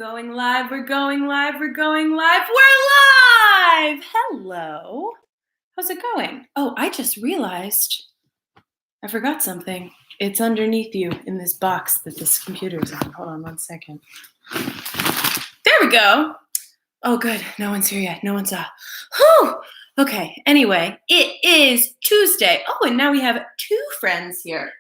Going live, we're going live, we're going live, we're live! Hello. How's it going? Oh, I just realized I forgot something. It's underneath you in this box that this computer is on. Hold on 1 second. There we go. Oh, good. No one's here yet. No one's Whew. Okay, anyway, it is Tuesday. Oh, and now we have two friends here.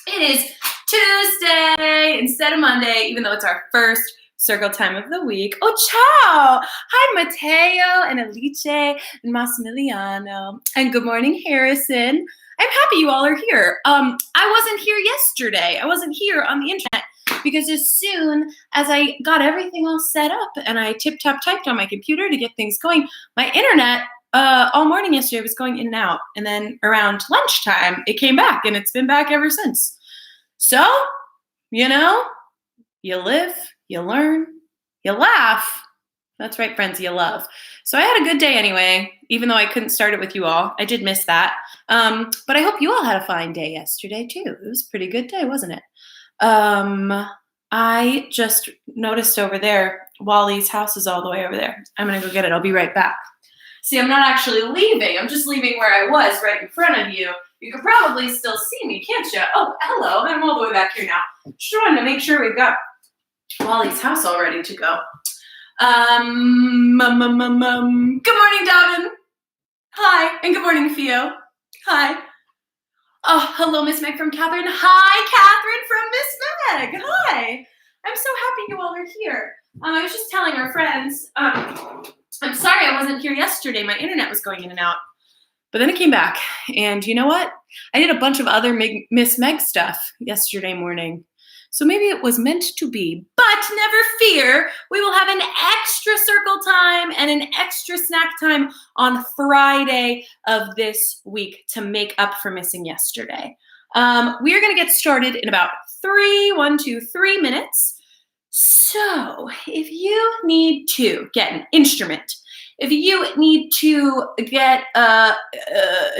It is Tuesday instead of Monday, even though it's our first circle time of the week. Oh, ciao! Hi, Matteo and Alice and Massimiliano. And good morning, Harrison. I'm happy you all are here. I wasn't here yesterday. I wasn't here on the internet because as soon as I got everything all set up and I typed on my computer to get things going, my internet all morning yesterday was going in and out. And then around lunchtime, it came back and it's been back ever since. So, you live, you learn, you laugh. That's right, friends, you love. So I had a good day anyway, even though I couldn't start it with you all. I did miss that. But I hope you all had a fine day yesterday, too. It was a pretty good day, wasn't it? I just noticed over there, Wally's house is all the way over there. I'm going to go get it. I'll be right back. See, I'm not actually leaving. I'm just leaving where I was right in front of you. You can probably still see me, can't you? Oh, hello. I'm all the way back here now. Just wanted to make sure we've got Wally's house all ready to go. Good morning, Davin. Hi. And good morning, Theo. Hi. Oh, hello, Miss Meg from Catherine. Hi, Catherine from Miss Meg. Hi. I'm so happy you all are here. I was just telling our friends, I'm sorry I wasn't here yesterday. My internet was going in and out. But then it came back. And you know what? I did a bunch of other Miss Meg stuff yesterday morning. So maybe it was meant to be. But never fear, we will have an extra circle time and an extra snack time on Friday of this week to make up for missing yesterday. We are going to get started in about 3 minutes. So if you need to get an instrument, if you need to get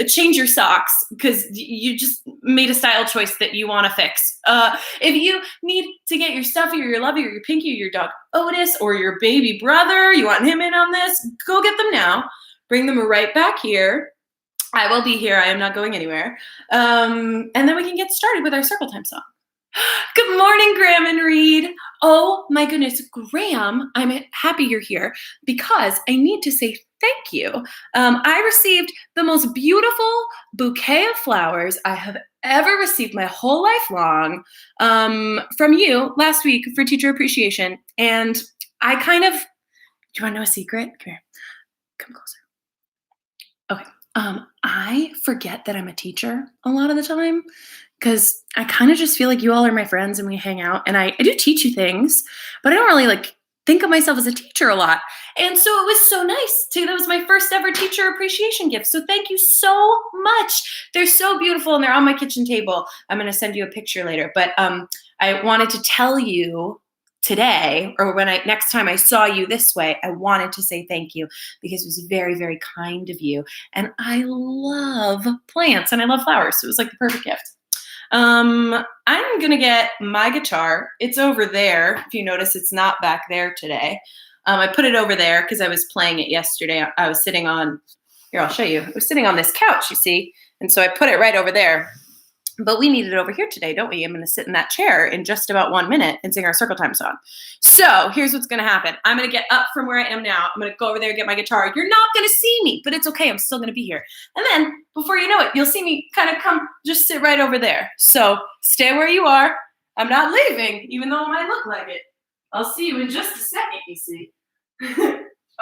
change your socks because you just made a style choice that you want to fix, if you need to get your stuffy or your lovey or your pinky or your dog Otis or your baby brother, you want him in on this, go get them now. Bring them right back here. I will be here. I am not going anywhere. And then we can get started with our circle time song. Good morning, Graham and Reed. Oh my goodness, Graham, I'm happy you're here because I need to say thank you. I received the most beautiful bouquet of flowers I have ever received my whole life long from you last week for Teacher Appreciation. And I do you want to know a secret? Come here, come closer. Okay. I forget that I'm a teacher a lot of the time because I kind of just feel like you all are my friends and we hang out and I do teach you things, but I don't really think of myself as a teacher a lot. And so it was so nice too. That was my first ever teacher appreciation gift. So thank you so much. They're so beautiful and they're on my kitchen table. I'm going to send you a picture later, but I wanted to tell you today, or next time I saw you this way, I wanted to say thank you because it was very, very kind of you. And I love plants and I love flowers. So it was like the perfect gift. I'm going to get my guitar. It's over there. If you notice, it's not back there today. I put it over there because I was playing it yesterday. I was sitting on, here, I'll show you. I was sitting on this couch, you see? And so I put it right over there. But we need it over here today, don't we? I'm going to sit in that chair in just about 1 minute and sing our circle time song. So here's what's going to happen. I'm going to get up from where I am now. I'm going to go over there and get my guitar. You're not going to see me, but it's okay. I'm still going to be here. And then before you know it, you'll see me kind of come, just sit right over there. So stay where you are. I'm not leaving, even though it might look like it. I'll see you in just a second, you see.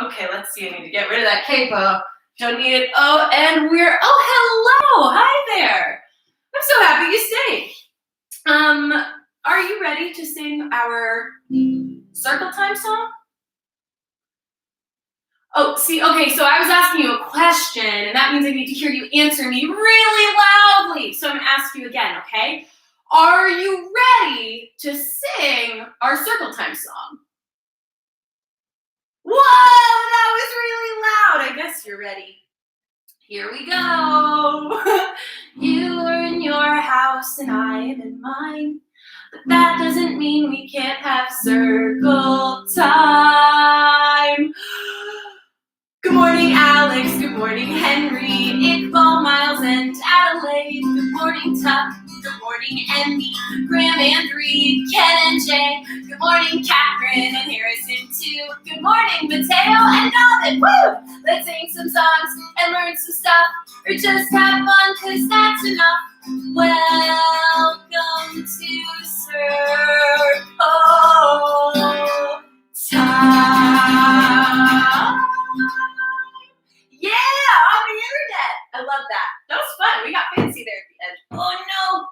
Okay, let's see. I need to get rid of that capo. Don't need it. Oh, and hello. Hi there. I'm so happy you stayed. Are you ready to sing our circle time song? Oh, see, okay, so I was asking you a question, and that means I need to hear you answer me really loudly. So I'm going to ask you again, okay? Are you ready to sing our circle time song? Whoa, that was really loud. I guess you're ready. Here we go. You are in your house and I am in mine. but that doesn't mean we can't have circle time. Good morning, Alex. Good morning, Henry, Iqbal, Miles, and Adelaide. Good morning, Tuck. Good morning, Emmy, Graham, and Reed, Ken, and Jay. Good morning, Catherine, and Harrison, too. Good morning, Mateo and Alvin. Woo! Let's sing some songs and learn some stuff, or just have fun, cause that's enough. Welcome to Circle Time. Yeah, on the internet. I love that. That was fun. We got fancy there at the end. Oh no,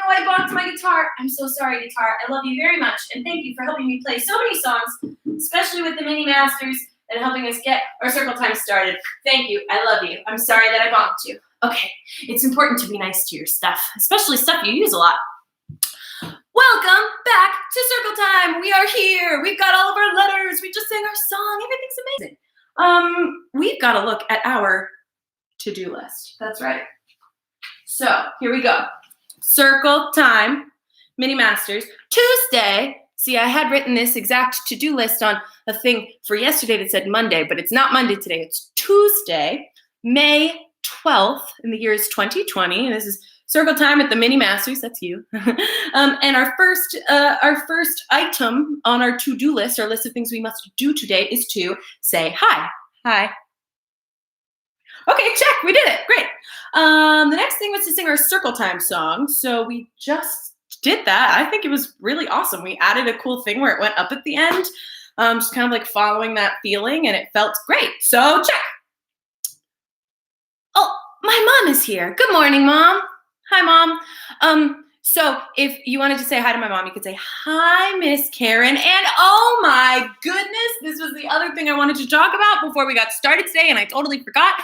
I bonked my guitar. I'm so sorry, guitar. I love you very much, and thank you for helping me play so many songs, especially with the mini masters and helping us get our circle time started. Thank you. I love you. I'm sorry that I bonked you. Okay, it's important to be nice to your stuff, especially stuff you use a lot. Welcome back to Circle Time. We are here. We've got all of our letters. We just sang our song. Everything's amazing. We've got to look at our to-do list. That's right. So here we go. Circle Time, Mini Masters, Tuesday. See, I had written this exact to-do list on a thing for yesterday that said Monday, but it's not Monday today. It's Tuesday, May 12th, and the year is 2020. And this is Circle Time at the Mini Masters. That's you. And our first item on our to-do list, our list of things we must do today, is to say hi. Hi. Okay, check. We did it. Great. The next thing was to sing our Circle Time song. So we just did that. I think it was really awesome. We added a cool thing where it went up at the end, just kind of like following that feeling, and it felt great. So check. Oh, my mom is here. Good morning, Mom. Hi, Mom. So if you wanted to say hi to my mom, you could say, hi, Miss Karen. And oh my goodness, this was the other thing I wanted to talk about before we got started today, and I totally forgot.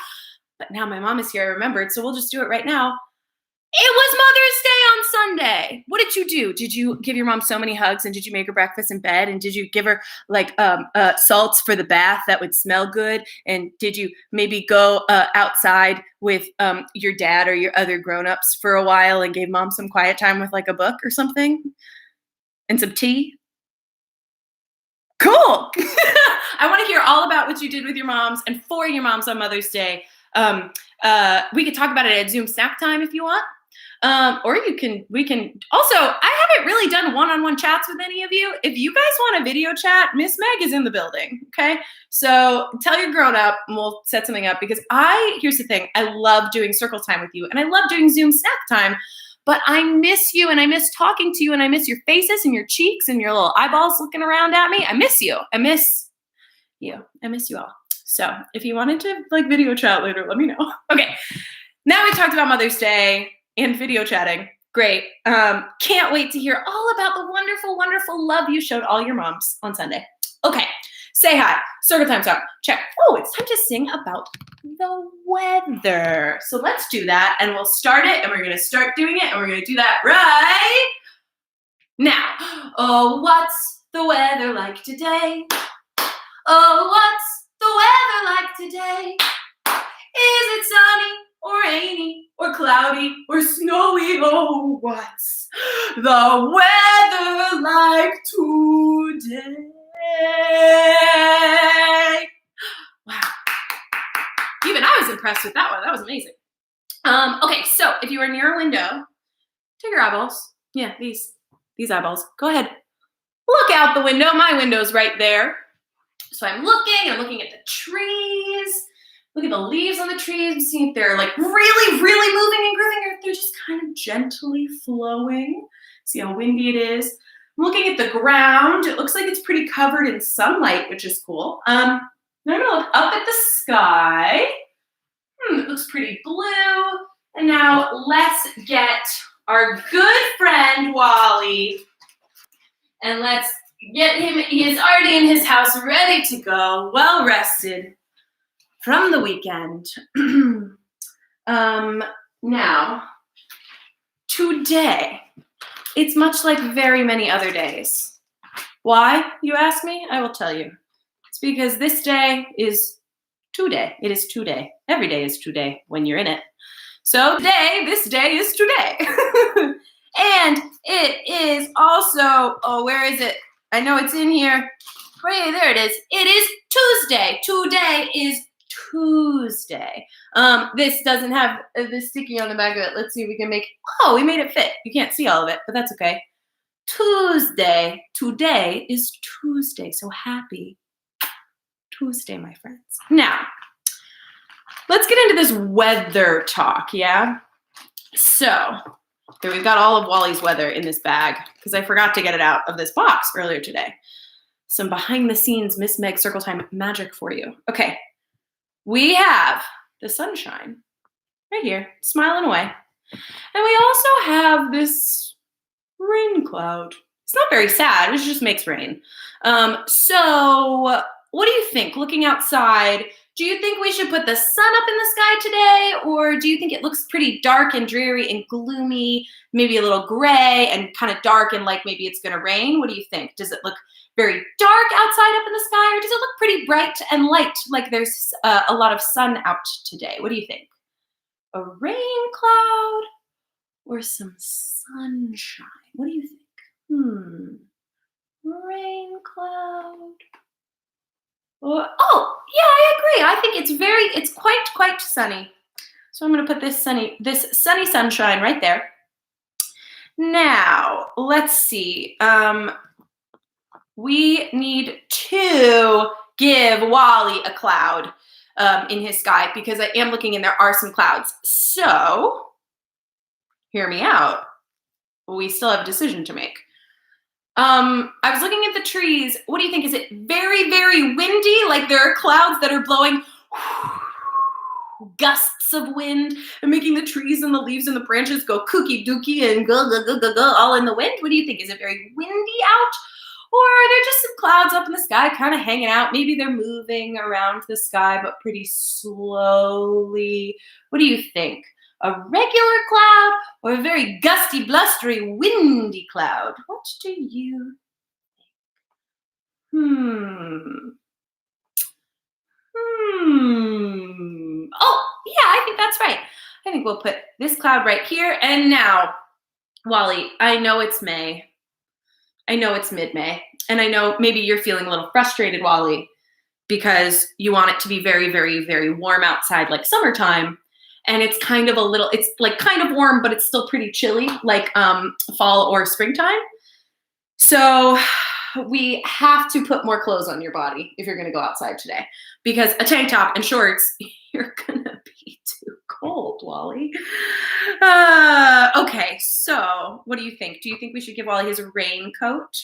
But now my mom is here, I remembered, so we'll just do it right now. It was Mother's Day on Sunday. What did you do? Did you give your mom so many hugs, and did you make her breakfast in bed? And did you give her like salts for the bath that would smell good? And did you maybe go outside with your dad or your other grown-ups for a while and gave mom some quiet time with like a book or something? And some tea? Cool. I want to hear all about what you did with your moms and for your moms on Mother's Day. We could talk about it at Zoom snack time if you want. Or we can also, I haven't really done one-on-one chats with any of you. If you guys want a video chat, Miss Meg is in the building. Okay. So tell your grown up and we'll set something up, because here's the thing. I love doing Circle Time with you, and I love doing Zoom snack time, but I miss you, and I miss talking to you, and I miss your faces and your cheeks and your little eyeballs looking around at me. I miss you. I miss you. I miss you all. So if you wanted to like video chat later, let me know. Okay. Now we've talked about Mother's Day and video chatting. Great. Can't wait to hear all about the wonderful, wonderful love you showed all your moms on Sunday. Okay. Say hi. Circle Time song. Check. Oh, it's time to sing about the weather. So let's do that, and we'll start it, and we're going to start doing it, and we're going to do that right now. Oh, what's the weather like today? Oh, what's the weather like today? Is it sunny or rainy or cloudy or snowy? Oh, what's the weather like today? Wow. Even I was impressed with that one. That was amazing. Okay, so if you are near a window, take your eyeballs. Yeah, these eyeballs. Go ahead. Look out the window. My window's right there. So I'm looking at the trees. Look at the leaves on the trees and see if they're like really, really moving and grooving, or if they're just kind of gently flowing. See how windy it is. I'm looking at the ground. It looks like it's pretty covered in sunlight, which is cool. I'm gonna look up at the sky. It looks pretty blue. And now let's get our good friend Wally, and let's get him. He is already in his house, ready to go, well rested from the weekend. Now, today, it's much like very many other days. Why, you ask me? I will tell you. It's because this day is today. It is today. Every day is today when you're in it. So today, this day is today. And it is also, oh, where is it? I know it's in here. Right, there it is. It is Tuesday. Today is Tuesday. This doesn't have this sticky on the back of it. Let's see if we can make, oh, we made it fit. You can't see all of it, but that's okay. Tuesday. Today is Tuesday. So happy Tuesday, my friends. Now, let's get into this weather talk, yeah? So, here we've got all of Wally's weather in this bag because I forgot to get it out of this box earlier today. Some behind the scenes Miss Meg Circle Time magic for you. Okay, we have the sunshine right here, smiling away. And we also have this rain cloud. It's not very sad, it just makes rain. So what do you think, looking outside? Do you think we should put the sun up in the sky today? Or do you think it looks pretty dark and dreary and gloomy, maybe a little gray and kind of dark and like maybe it's gonna rain? What do you think? Does it look very dark outside up in the sky, or does it look pretty bright and light like there's a lot of sun out today? What do you think? A rain cloud or some sunshine? What do you think? Rain cloud. Oh, yeah, I agree. I think it's quite sunny. So I'm going to put this sunny sunshine right there. Now, let's see. We need to give Wally a cloud in his sky because I am looking and there are some clouds. So, hear me out. We still have a decision to make. I was looking at the trees. What do you think? Is it very, very windy? Like there are clouds that are blowing gusts of wind and making the trees and the leaves and the branches go kooky dooky and go all in the wind? What do you think? Is it very windy out? Or are there just some clouds up in the sky kind of hanging out? Maybe they're moving around the sky, but pretty slowly. What do you think? A regular cloud or a very gusty, blustery, windy cloud? What do you think? Oh, yeah, I think that's right. I think we'll put this cloud right here. And now, Wally, I know it's May. I know it's mid-May. And I know maybe you're feeling a little frustrated, Wally, because you want it to be very, very, very warm outside like summertime. And it's kind of it's like kind of warm, but it's still pretty chilly, like fall or springtime. So we have to put more clothes on your body if you're gonna go outside today, because a tank top and shorts, you're gonna be too cold, Wally. Okay, so what do you think? Do you think we should give Wally his raincoat?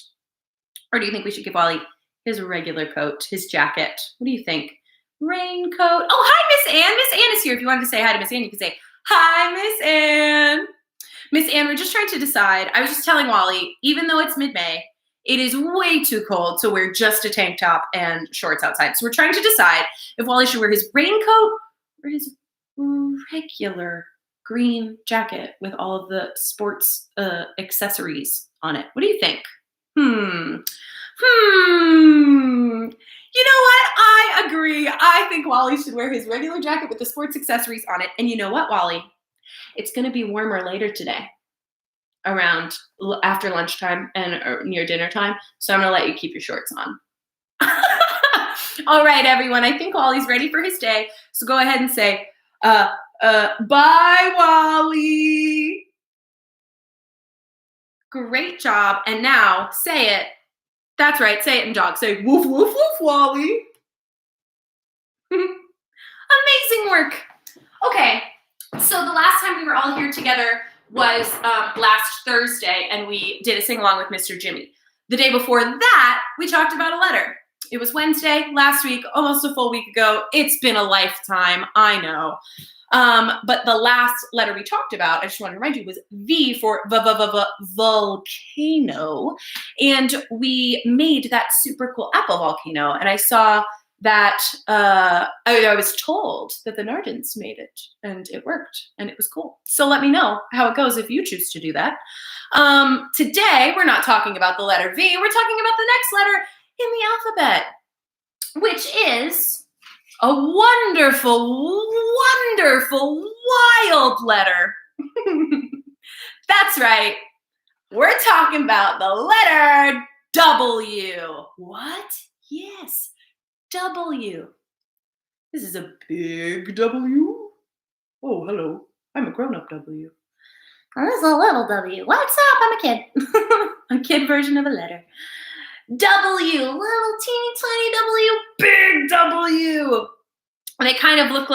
Or do you think we should give Wally his regular coat, his jacket? What do you think? Raincoat. Oh, hi, Miss Ann. Miss Ann is here. If you wanted to say hi to Miss Ann, you could say, hi, Miss Ann. Miss Ann, we're just trying to decide. I was just telling Wally, even though it's mid-May, it is way too cold to wear just a tank top and shorts outside. So we're trying to decide if Wally should wear his raincoat or his regular green jacket with all of the sports accessories on it. What do you think? You know what? I agree. I think Wally should wear his regular jacket with the sports accessories on it. And you know what, Wally? It's going to be warmer later today, around after lunchtime and near dinner time. So I'm going to let you keep your shorts on. All right, everyone. I think Wally's ready for his day. So go ahead and say, bye, Wally. Great job. And now say it. That's right. Say it in dog. Say woof, woof, woof, Wally. Amazing work. Okay. So the last time we were all here together was last Thursday, and we did a sing-along with Mr. Jimmy. The day before that, we talked about a letter. It was Wednesday last week, almost a full week ago. It's been a lifetime, I know. But the last letter we talked about, I just want to remind you, was V for volcano. And we made that super cool apple volcano. And I saw that, I was told that the Nardins made it and it worked and it was cool. So let me know how it goes if you choose to do that. Today, we're not talking about the letter V, we're talking about the next letter in the alphabet, which is a wonderful, wonderful, wild letter. That's right. We're talking about the letter W. What? Yes, W. This is a big W. Oh, hello. I'm a grown-up W. Oh, this is a little W. What's up? I'm a kid. A kid version of a letter. W, little teeny tiny W, big W. And they kind of look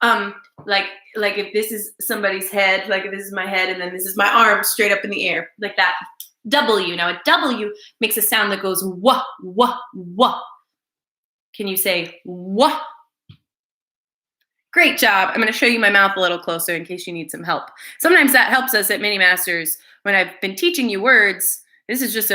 um like like if this is somebody's head, like if this is my head, and then this is my arm straight up in the air, like that. W. Now a W makes a sound that goes wah wah wah. Can you say wah? Great job. I'm going to show you my mouth a little closer in case you need some help. Sometimes that helps us at Mini Masters when I've been teaching you words. This is just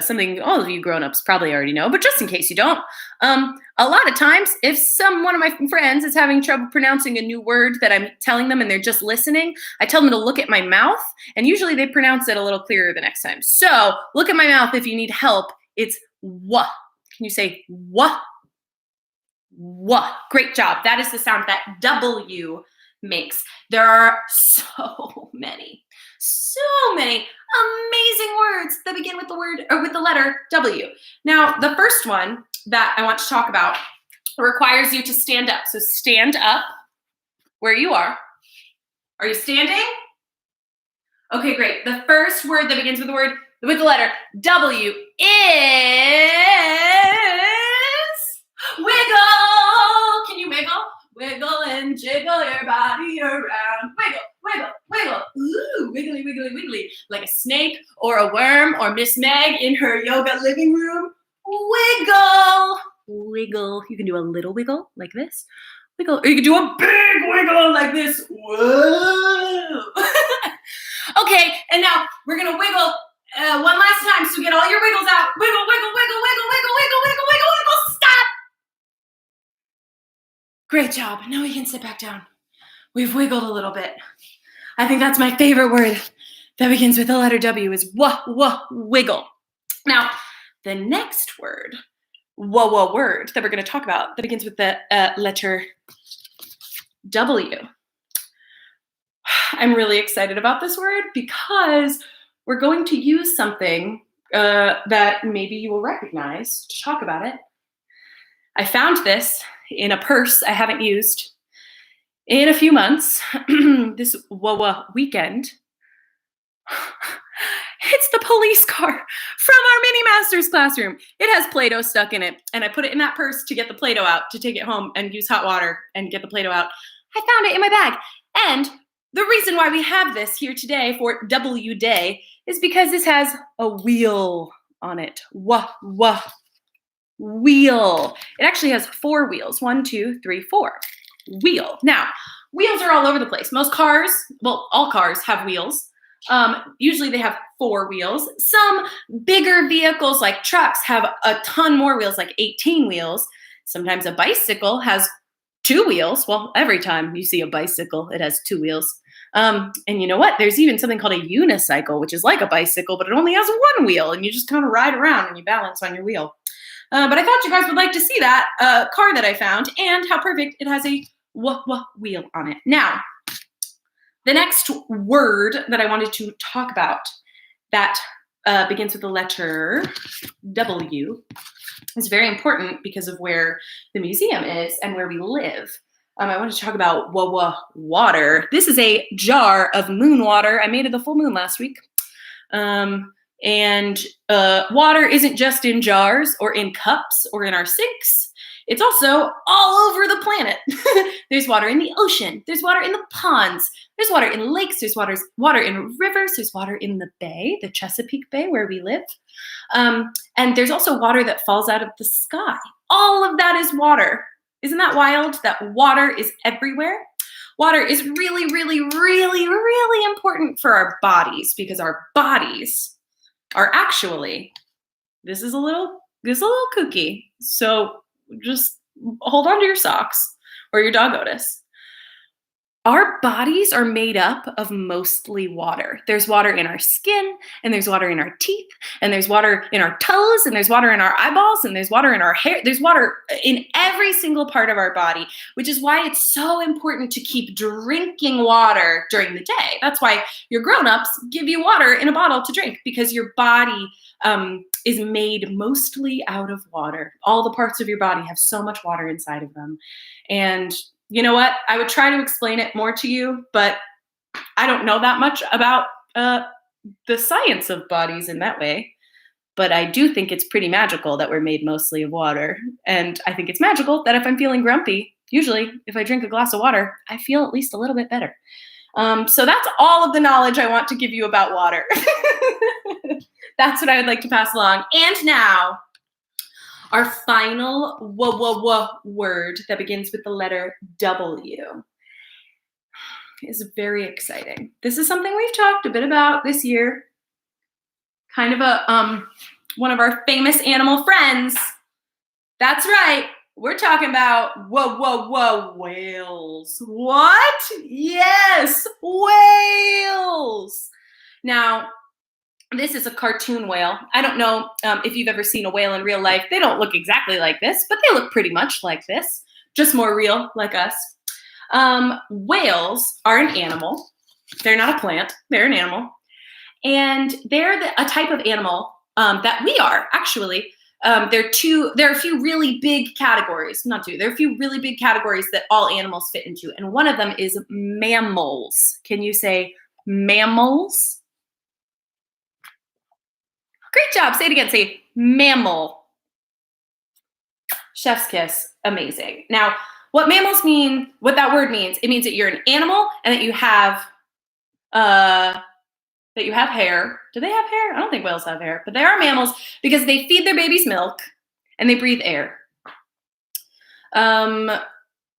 something all of you grown-ups probably already know, but just in case you don't, a lot of times if one of my friends is having trouble pronouncing a new word that I'm telling them and they're just listening, I tell them to look at my mouth, and usually they pronounce it a little clearer the next time. So look at my mouth if you need help. It's wah. Can you say wah? Wah. Great job. That is the sound that W makes. There are so many amazing words that begin with the word or with the letter W. Now, the first one that I want to talk about requires you to stand up. So stand up where you are. Are you standing? Okay, great. The first word that begins with the letter W is wiggle. Can you wiggle? Wiggle and jiggle your body around. Wiggle, wiggle, wiggle. Ooh, wiggly, wiggly, wiggly. Like a snake or a worm or Miss Meg in her yoga living room. Wiggle, wiggle. You can do a little wiggle like this. Wiggle, or you can do a big wiggle like this. Whoa. Okay, and now we're gonna wiggle one last time. So get all your wiggles out. Wiggle, wiggle, wiggle, wiggle, wiggle, wiggle, wiggle, wiggle, wiggle. Stop. Great job. Now we can sit back down. We've wiggled a little bit. I think that's my favorite word that begins with the letter W is wah, wah, wiggle. Now, the next word, wah, wah word that we're going to talk about that begins with the letter W. I'm really excited about this word because we're going to use something that maybe you will recognize to talk about it. I found this in a purse I haven't used in a few months, this Wawa weekend. It's the police car from our Mini Masters classroom. It has Play-Doh stuck in it, and I put it in that purse to get the Play-Doh out, to take it home and use hot water and get the Play-Doh out. I found it in my bag. And the reason why we have this here today for W Day is because this has a wheel on it. Wah, wah. Wheel. It actually has 4 wheels. 1, 2, 3, 4. Wheel. Now, wheels are all over the place. Most cars, well, all cars have wheels. Usually they have 4 wheels. Some bigger vehicles like trucks have a ton more wheels, like 18 wheels. Sometimes a bicycle has 2 wheels. Well, every time you see a bicycle, it has 2 wheels. And you know what? There's even something called a unicycle, which is like a bicycle, but it only has 1 wheel, and you just kind of ride around and you balance on your wheel. But I thought you guys would like to see that car that I found and how perfect it has a wheel on it. Now, the next word that I wanted to talk about that begins with the letter W is very important because of where the museum is and where we live. I want to talk about water. This is a jar of moon water. I made it the full moon last week. And water isn't just in jars or in cups or in our sinks. It's also all over the planet. There's water in the ocean. There's water in the ponds. There's water in lakes. There's water in rivers. There's water in the bay, the Chesapeake Bay where we live. And there's also water that falls out of the sky. All of that is water. Isn't that wild that water is everywhere? Water is really, really, really, really important for our bodies because our bodies are actually, this is a little kooky. So just hold on to your socks or your dog Otis. Our bodies are made up of mostly water. There's water in our skin, and there's water in our teeth, and there's water in our toes, and there's water in our eyeballs, and there's water in our hair. There's water in every single part of our body, which is why it's so important to keep drinking water during the day. That's why your grown-ups give you water in a bottle to drink, because your body is made mostly out of water. All the parts of your body have so much water inside of them. And you know what? I would try to explain it more to you, but I don't know that much about the science of bodies in that way. But I do think it's pretty magical that we're made mostly of water. And I think it's magical that if I'm feeling grumpy, usually if I drink a glass of water, I feel at least a little bit better. So that's all of the knowledge I want to give you about water. That's what I would like to pass along. And now, our final word that begins with the letter W is very exciting. This is something we've talked a bit about this year. Kind of a one of our famous animal friends. That's right. We're talking about whales. What? Yes, whales. Now, this is a cartoon whale. I don't know if you've ever seen a whale in real life. They don't look exactly like this, but they look pretty much like this, just more real, like us. Whales are an animal. They're not a plant. They're an animal. And they're a type of animal that we are, actually. There are a few really big categories. Not two. There are a few really big categories that all animals fit into. And one of them is mammals. Can you say mammals? Great job. Say it again. Say mammal. Chef's kiss. Amazing. Now, what mammals mean, what that word means, it means that you're an animal and that you have hair. Do they have hair? I don't think whales have hair, but they are mammals because they feed their babies milk and they breathe air.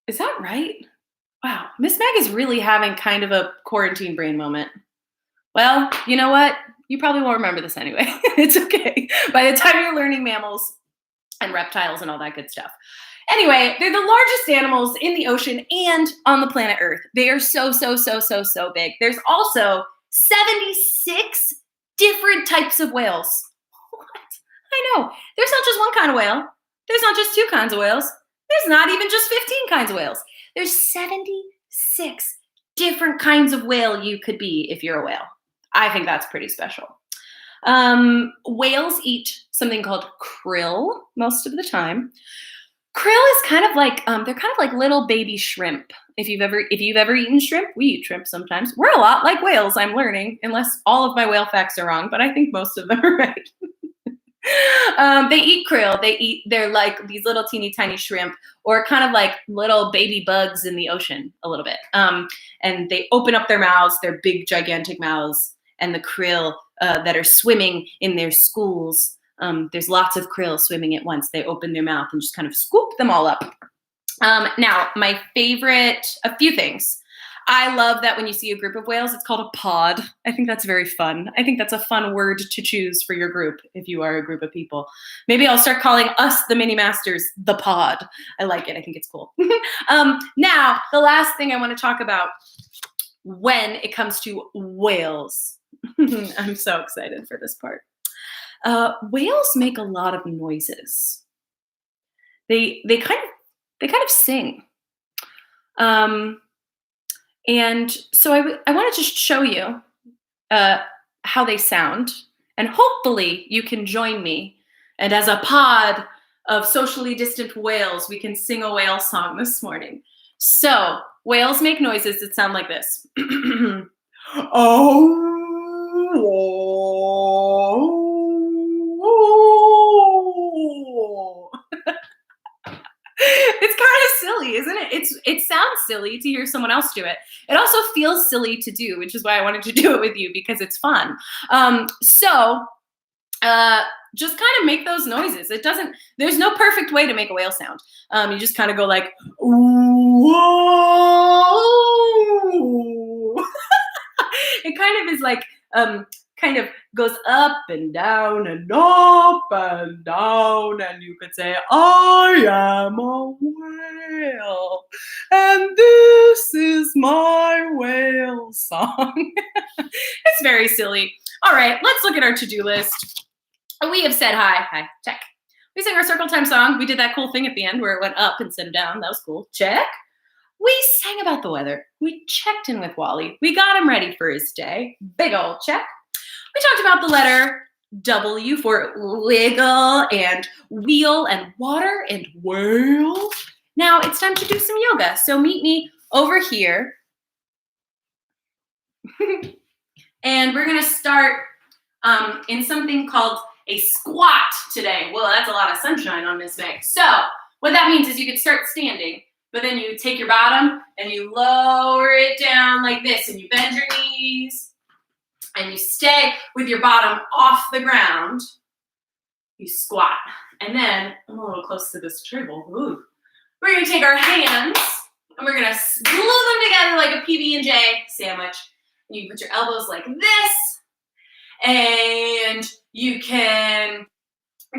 Is that right? Wow. Miss Meg is really having kind of a quarantine brain moment. Well, you know what? You probably won't remember this anyway. It's okay. By the time you're learning mammals and reptiles and all that good stuff. Anyway, they're the largest animals in the ocean and on the planet Earth. They are so big. There's also 76 different types of whales. What? I know. There's not just one kind of whale. There's not just two kinds of whales. There's not even just 15 kinds of whales. There's 76 different kinds of whale you could be if you're a whale. I think that's pretty special. Whales eat something called krill most of the time. Krill is kind of like they're kind of like little baby shrimp. If you've ever eaten shrimp, we eat shrimp sometimes. We're a lot like whales, I'm learning, unless all of my whale facts are wrong, but I think most of them are right. They eat krill. They're like these little teeny tiny shrimp, or kind of like little baby bugs in the ocean a little bit. And they open up their mouths, their big gigantic mouths, and the krill that are swimming in their schools. There's lots of krill swimming at once. They open their mouth and just kind of scoop them all up. Now, my favorite, a few things. I love that when you see a group of whales, it's called a pod. I think that's very fun. I think that's a fun word to choose for your group if you are a group of people. Maybe I'll start calling us, the Mini Masters, the pod. I like it. I think it's cool. Now, the last thing I want to talk about when it comes to whales. I'm so excited for this part. Whales make a lot of noises. They kind of sing. And so I wanted to show you how they sound, and hopefully you can join me. And as a pod of socially distant whales, we can sing a whale song this morning. So whales make noises that sound like this. Oh. It's kind of silly, isn't it? It sounds silly to hear someone else do it. It also feels silly to do, which is why I wanted to do it with you, because it's fun. Just kind of make those noises. There's no perfect way to make a whale sound. You just kind of go like, whoa. It kind of is like, kind of goes up and down, and you could say, I am a whale, And this is my whale song. It's very silly. All right, let's look at our to-do list. We have said hi. Hi, check. We sang our circle time song. We did that cool thing at the end where it went up instead of down. That was cool. Check. We sang about the weather. We checked in with Wally. We got him ready for his day. Big old check. We talked about the letter W for wiggle and wheel and water and whale. Now it's time to do some yoga. So meet me over here. And we're going to start in something called a squat today. Well, that's a lot of sunshine on Miss Meg. So what that means is you could start standing, but then you take your bottom and you lower it down like this, and you bend your knees and you stay with your bottom off the ground. You squat. And then, I'm a little close to this table. Ooh. We're going to take our hands and we're going to glue them together like a PB&J sandwich. And you put your elbows like this, and you can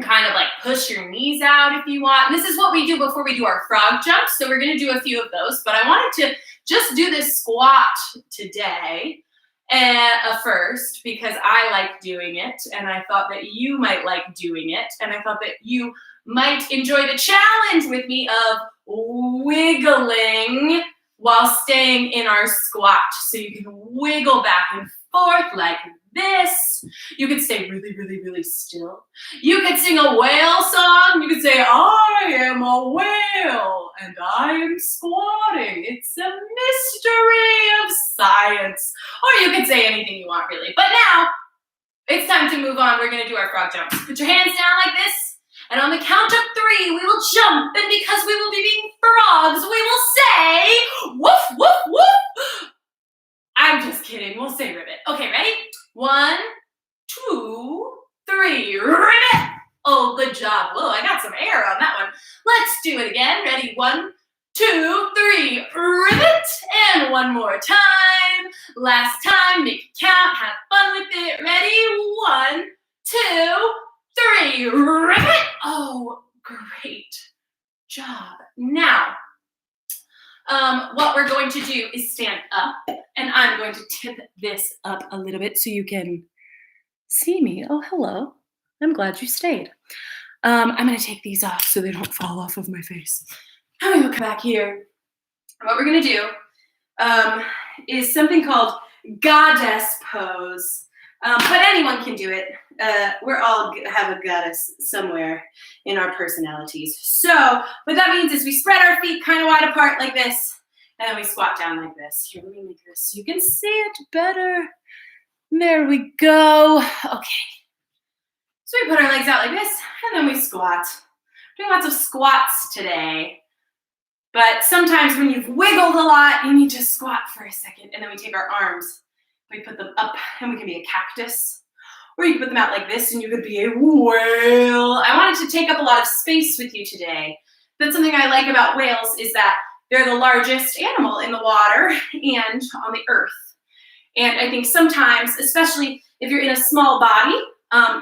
kind of like push your knees out if you want. And this is what we do before we do our frog jumps. So we're going to do a few of those, but I wanted to just do this squat today first because I like doing it, and I thought that you might like doing it, and I thought that you might enjoy the challenge with me of wiggling while staying in our squat. So you can wiggle back and forth like this. You could stay really, really, really still. You could sing a whale song. You could say, I am a whale and I am squatting. It's a mystery of science. Or you could say anything you want, really. But now, it's time to move on. We're going to do our frog jumps. Put your hands down like this. And on the count of 3, we will jump. And because we will be being frogs, we will say, woof, woof, woof. I'm just kidding. We'll say ribbit. Okay, ready? 1, 2, 3. Ribbit. Oh, good job. Whoa, I got some air on that one. Let's do it again. Ready? 1, 2, 3. Ribbit. And one more time. Last time. Make it count. Have fun with it. Ready? 1, 2, 3. Ribbit. Oh, great job. Now, what we're going to do is stand up, and I'm going to tip this up a little bit so you can see me. Oh, hello. I'm glad you stayed. I'm going to take these off so they don't fall off of my face. I'm going to come back here. What we're going to do is something called goddess pose. But anyone can do it. We're all have a goddess somewhere in our personalities. So what that means is we spread our feet kind of wide apart like this, and then we squat down like this. Here, let me make this so you can see it better. There we go. Okay. So we put our legs out like this, and then we squat. Doing lots of squats today. But sometimes when you've wiggled a lot, you need to squat for a second, and then we take our arms. We put them up, and we can be a cactus. Or you can put them out like this, and you could be a whale. I wanted to take up a lot of space with you today. That's something I like about whales is that they're the largest animal in the water and on the earth. And I think sometimes, especially if you're in a small body,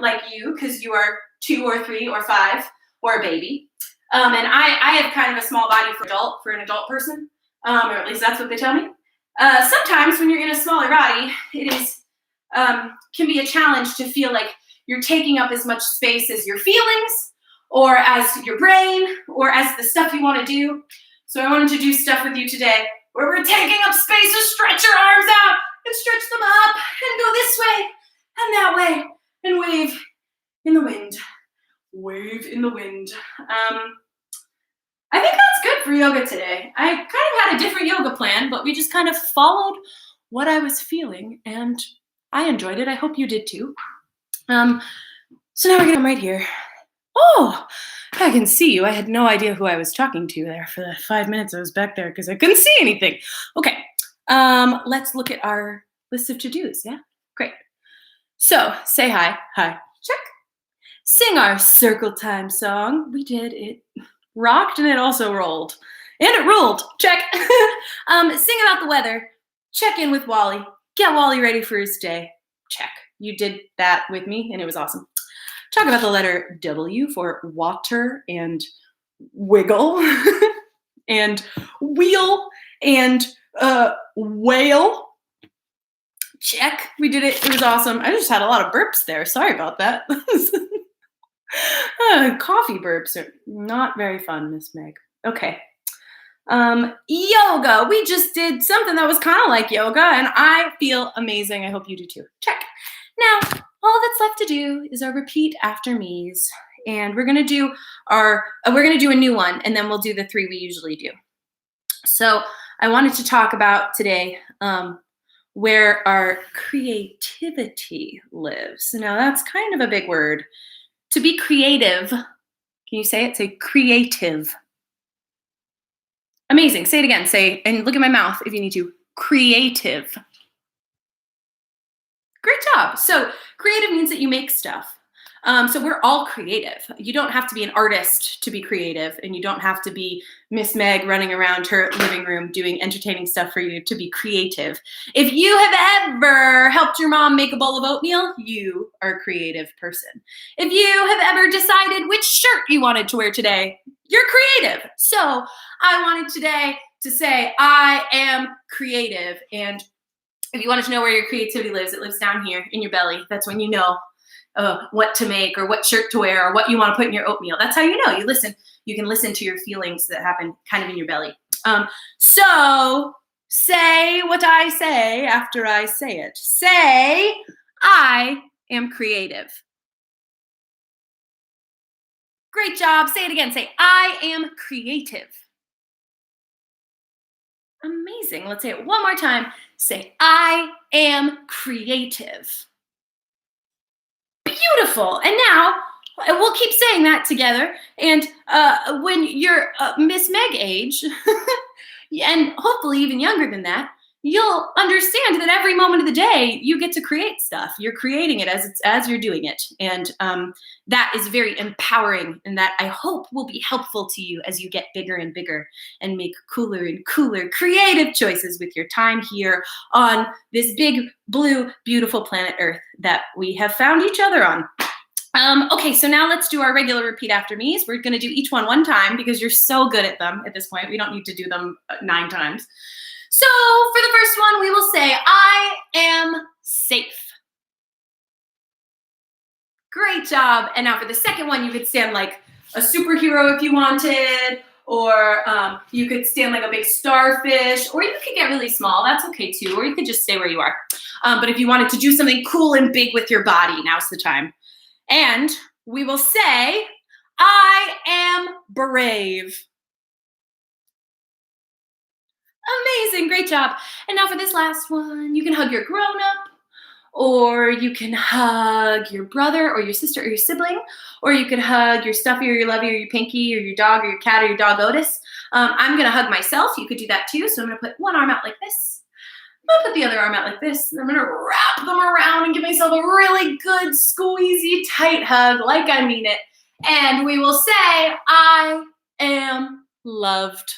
like you, because you are 2 or 3 or 5, or a baby. And I have kind of a small body for an adult person, or at least that's what they tell me. Sometimes when you're in a smaller body, it is can be a challenge to feel like you're taking up as much space as your feelings, or as your brain, or as the stuff you want to do. So I wanted to do stuff with you today where we're taking up space to stretch your arms out and stretch them up and go this way and that way and wave in the wind. Wave in the wind. I think that's good for yoga today. I kind of had a different yoga plan, but we just kind of followed what I was feeling, and I enjoyed it. I hope you did too. So now we're gonna come right here. Oh, I can see you. I had no idea who I was talking to there for the 5 minutes I was back there because I couldn't see anything. Okay, let's look at our list of to-dos, yeah? Great. So, say hi. Hi. Check. Sing our circle time song. We did it. Rocked and it also rolled. And it ruled. Check. Sing about the weather. Check in with Wally. Get Wally ready for his day. Check. You did that with me and it was awesome. Talk about the letter W for water and wiggle. and wheel and whale. Check. We did it. It was awesome. I just had a lot of burps there. Sorry about that. Coffee burps are not very fun, Miss Meg. Okay. Yoga. We just did something that was kind of like yoga, and I feel amazing. I hope you do too. Check. Now, all that's left to do is our repeat after me's, and we're gonna do a new one, and then we'll do the 3 we usually do. So I wanted to talk about today where our creativity lives. Now that's kind of a big word. To be creative, can you say it? Say creative. Amazing. Say it again. Say, and look at my mouth if you need to. Creative. Great job. So creative means that you make stuff. So we're all creative. You don't have to be an artist to be creative, and you don't have to be Miss Meg running around her living room doing entertaining stuff for you to be creative. If you have ever helped your mom make a bowl of oatmeal, you are a creative person. If you have ever decided which shirt you wanted to wear today, you're creative. So I wanted today to say, I am creative. And if you wanted to know where your creativity lives, it lives down here in your belly. That's when you know what to make or what shirt to wear or what you want to put in your oatmeal. That's how you know. You listen. You can listen to your feelings that happen kind of in your belly. So say what I say after I say it. Say, I am creative. Great job. Say it again. Say, I am creative. Amazing. Let's say it one more time. Say, I am creative. Beautiful. And now we'll keep saying that together. And when you're Miss Meg age, and hopefully even younger than that, you'll understand that every moment of the day you get to create stuff. You're creating it as you're doing it, and that is very empowering. And that I hope will be helpful to you as you get bigger and bigger and make cooler and cooler creative choices with your time here on this big blue beautiful planet Earth that we have found each other on. Okay, so now let's do our regular repeat after me's. We're going to do each one time because you're so good at them at this point. We don't need to do them 9 times. So for the first one, we will say, I am safe. Great job. And now for the second one, you could stand like a superhero if you wanted, or you could stand like a big starfish, or you could get really small. That's okay too. Or you could just stay where you are. But if you wanted to do something cool and big with your body, now's the time. And we will say, I am brave. Amazing, great job. And now for this last one, you can hug your grown-up, or you can hug your brother or your sister or your sibling, or you could hug your stuffy or your lovey or your pinky or your dog or your cat or your dog Otis. I'm gonna hug myself. You could do that too. So I'm gonna put one arm out like this. I'm gonna put the other arm out like this. And I'm gonna wrap them around and give myself a really good squeezy tight hug like I mean it. And we will say, I am loved.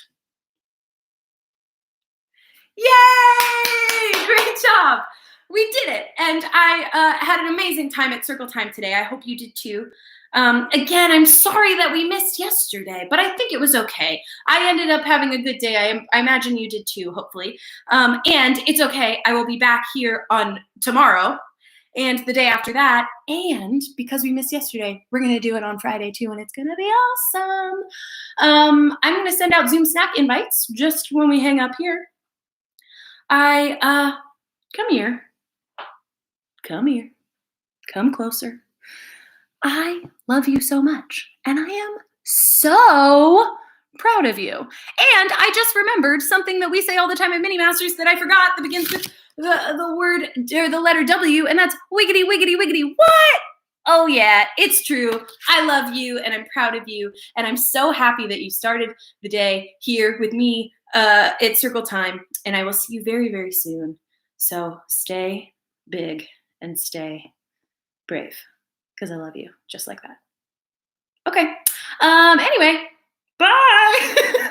Yay! Great job. We did it. And I had an amazing time at Circle Time today. I hope you did too. Again, I'm sorry that we missed yesterday, but I think it was okay. I ended up having a good day. I imagine you did too, hopefully. And it's okay. I will be back here on tomorrow and the day after that. And because we missed yesterday, we're going to do it on Friday too, and it's going to be awesome. I'm going to send out Zoom snack invites just when we hang up here. Come here. Come here. Come closer. I love you so much, and I am so proud of you. And I just remembered something that we say all the time at Mini Masters that I forgot that begins with the word or the letter W, and that's wiggity, wiggity, wiggity. What? Oh yeah, it's true. I love you, and I'm proud of you, and I'm so happy that you started the day here with me at Circle Time, and I will see you very, very soon. So stay big and stay brave, because I love you just like that. Okay. Anyway, bye.